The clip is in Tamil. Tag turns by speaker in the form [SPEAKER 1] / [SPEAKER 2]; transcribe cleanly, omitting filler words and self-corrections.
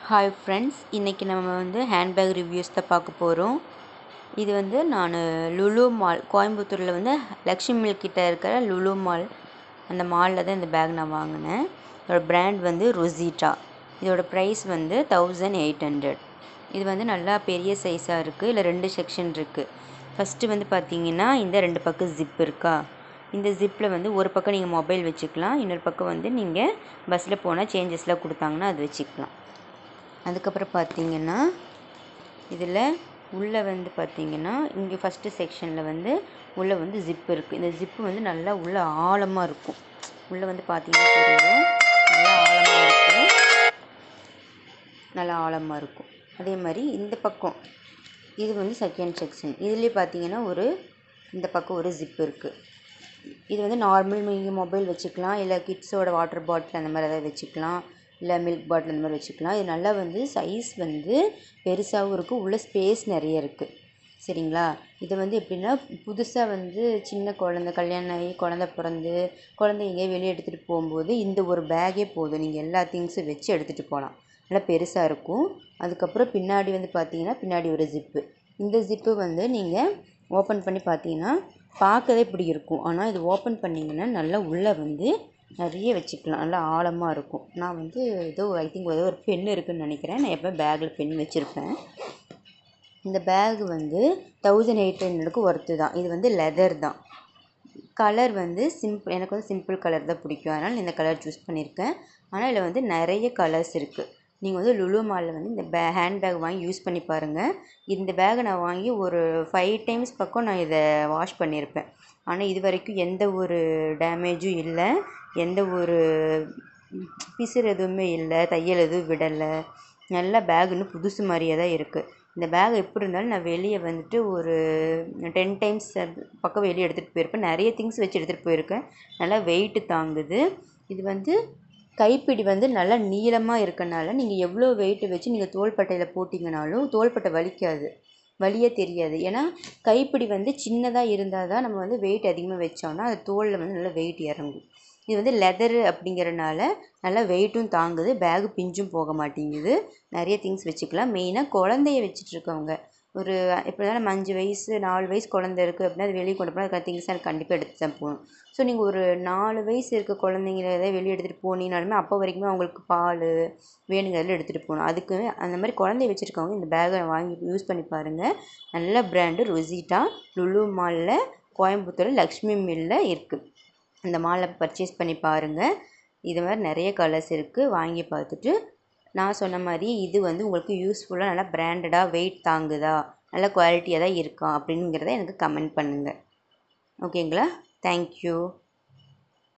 [SPEAKER 1] ஹாய் ஃப்ரெண்ட்ஸ், இன்றைக்கி நம்ம ஹேண்ட்பேக் ரிவ்யூஸ் தான் பார்க்க போகிறோம். இது நான் லுலு மால், கோயம்புத்தூரில் லக்ஷ்மி மில் கிட்ட இருக்கிற லுலு மால், அந்த மாலில் தான் இந்த பேக் நான் வாங்கினேன். இதோட பிராண்ட் ரொசீட்டா. இதோட ப்ரைஸ் 1800. இது நல்லா பெரிய சைஸாக இருக்குது. இல்லை 2 செக்ஷன் இருக்குது. ஃபஸ்ட்டு பார்த்தீங்கன்னா இந்த 2 பக்கம் ஜிப் இருக்கா. இந்த ஜிப்பில் ஒரு பக்கம் நீங்கள் மொபைல் வச்சுக்கலாம், இன்னொரு பக்கம் நீங்கள் பஸ்ஸில் போனால் சேஞ்சஸ்லாம் கொடுத்தாங்கன்னா அது வச்சுக்கலாம். அதுக்கப்புறம் பார்த்தீங்கன்னா இதில் உள்ளே பார்த்தீங்கன்னா இங்கே ஃபஸ்ட்டு செக்ஷனில் உள்ளே ஜிப்பு இருக்குது. இந்த ஜிப்பு நல்லா உள்ளே ஆழமாக இருக்கும். உள்ளே பார்த்தீங்கன்னா தெரியும், நல்லா ஆழமாக இருக்கும், நல்லா ஆழமாக இருக்கும். அதே மாதிரி இந்த பக்கம் இது செகண்ட் செக்ஷன். இதுலேயே பார்த்தீங்கன்னா இந்த பக்கம் ஒரு ஜிப்பு இருக்குது. இது நார்மல் நீங்கள் மொபைல் வச்சுக்கலாம், இல்லை கிட்ஸோட வாட்டர் பாட்டில் அந்த மாதிரி எதாவது வச்சுக்கலாம், இல்லை மில்க் பாட்டில் இந்த மாதிரி வச்சுக்கலாம். இது நல்லா சைஸ் பெருசாகவும் இருக்குது, உள்ள ஸ்பேஸ் நிறைய இருக்குது. சரிங்களா. இது எப்படின்னா புதுசாக சின்ன குழந்த கல்யாணம் ஆகி குழந்த பிறந்து குழந்தை எங்கேயும் வெளியே எடுத்துகிட்டு போகும்போது இந்த ஒரு பேக்கே போதும், நீங்கள் எல்லா திங்ஸும் வச்சு எடுத்துகிட்டு போகலாம். நல்லா பெருசாக இருக்கும். அதுக்கப்புறம் பின்னாடி பார்த்தீங்கன்னா பின்னாடி ஒரு ஜிப்பு. இந்த ஜிப்பு நீங்கள் ஓப்பன் பண்ணி பார்த்தீங்கன்னா பார்க்கவே இப்படி இருக்கும். ஆனால் இது ஓப்பன் பண்ணிங்கன்னா நல்லா உள்ளே நிறைய வச்சுக்கலாம், நல்லா ஆழமாக இருக்கும். நான் ஏதோ ஐ திங்க் ஏதோ ஒரு பென் இருக்குதுன்னு நினைக்கிறேன். நான் எப்போ பேக்கில் பென் வச்சுருப்பேன். இந்த பேக் 1800க்கு ஒர்த்து தான். இது லெதர் தான். கலர் சிம்பிள், எனக்கு சிம்பிள் கலர் தான் பிடிக்கும், அதனால் இந்த கலர் சூஸ் பண்ணியிருக்கேன். ஆனால் இதில் நிறைய கலர்ஸ் இருக்குது. நீங்கள் லுலு மாலில் இந்த ஹேண்ட்பேக் வாங்கி யூஸ் பண்ணி பாருங்கள். இந்த பேக்கை நான் வாங்கி ஒரு 5 டைம்ஸ் பக்கம் நான் இதை வாஷ் பண்ணியிருப்பேன். ஆனால் இது வரைக்கும் எந்த ஒரு டேமேஜும் இல்லை, எந்த ஒரு பிசுறு எதுவுமே இல்லை, தையல் எதுவும் விடலை. நல்லா பேக் இன்னும் புதுசு மாதிரியே தான் இருக்குது. இந்த பேக் எப்படி இருந்தாலும் நான் வெளியே ஒரு 10 டைம்ஸ் பக்கம் வெளியே எடுத்துகிட்டு போயிருப்பேன். நிறைய திங்ஸ் வச்சு எடுத்துகிட்டு போயிருக்கேன். நல்லா வெயிட்டு தாங்குது. இது கைப்பிடி நல்லா நீளமாக இருக்கனால நீங்கள் எவ்வளோ வெயிட்டு வச்சு நீங்கள் தோள்பட்டையில் போட்டிங்கனாலும் தோள்பட்டை வலிக்காது, வலியே தெரியாது. ஏன்னா கைப்பிடி சின்னதாக இருந்தால் தான் நம்ம வெயிட் அதிகமாக வச்சோன்னா அது தோலில் நல்லா வெயிட் இறங்கும். இது லெதரு அப்படிங்கிறனால நல்லா வெயிட்டும் தாங்குது, பேகு பிஞ்சும் போக மாட்டேங்குது. நிறைய திங்ஸ் வச்சுக்கலாம். மெயினாக குழந்தைய வச்சுட்ருக்கவங்க, ஒரு எப்படி இருந்தாலும் 5 வயசு 4 வயசு குழந்தை இருக்குது அப்படின்னா அது வெளியே கொண்டு போனால் அதுக்கான திங்ஸ் எனக்கு கண்டிப்பாக எடுத்து தான் போகணும். ஸோ நீங்கள் ஒரு 4 வயசு இருக்க குழந்தைங்கள எதாவது வெளியே எடுத்துகிட்டு போனீங்கனாலுமே அப்போ வரைக்குமே அவங்களுக்கு பால் வேணுங்கிறதுல எடுத்துகிட்டு போகணும். அதுக்கு அந்த மாதிரி குழந்தைய வச்சுருக்கவங்க இந்த பேகை வாங்கி யூஸ் பண்ணி பாருங்கள். நல்ல பிராண்டு ரொசீட்டா. லுலு மாலில் கோயம்புத்தூர் லக்ஷ்மி மில்லில் இருக்குது. இந்த மாலில் பர்ச்சேஸ் பண்ணி பாருங்கள். இது மாதிரி நிறைய கலர்ஸ் இருக்குது, வாங்கி பார்த்துட்டு நான் சொன்ன மாதிரி இது உங்களுக்கு யூஸ்ஃபுல்லாக நல்லா பிராண்டடாக வெயிட் தாங்குதா, நல்ல குவாலிட்டியாக தான் இருக்கா அப்படிங்கிறத எனக்கு கமெண்ட் பண்ணுங்கள். ஓகேங்களா. தேங்க்யூ.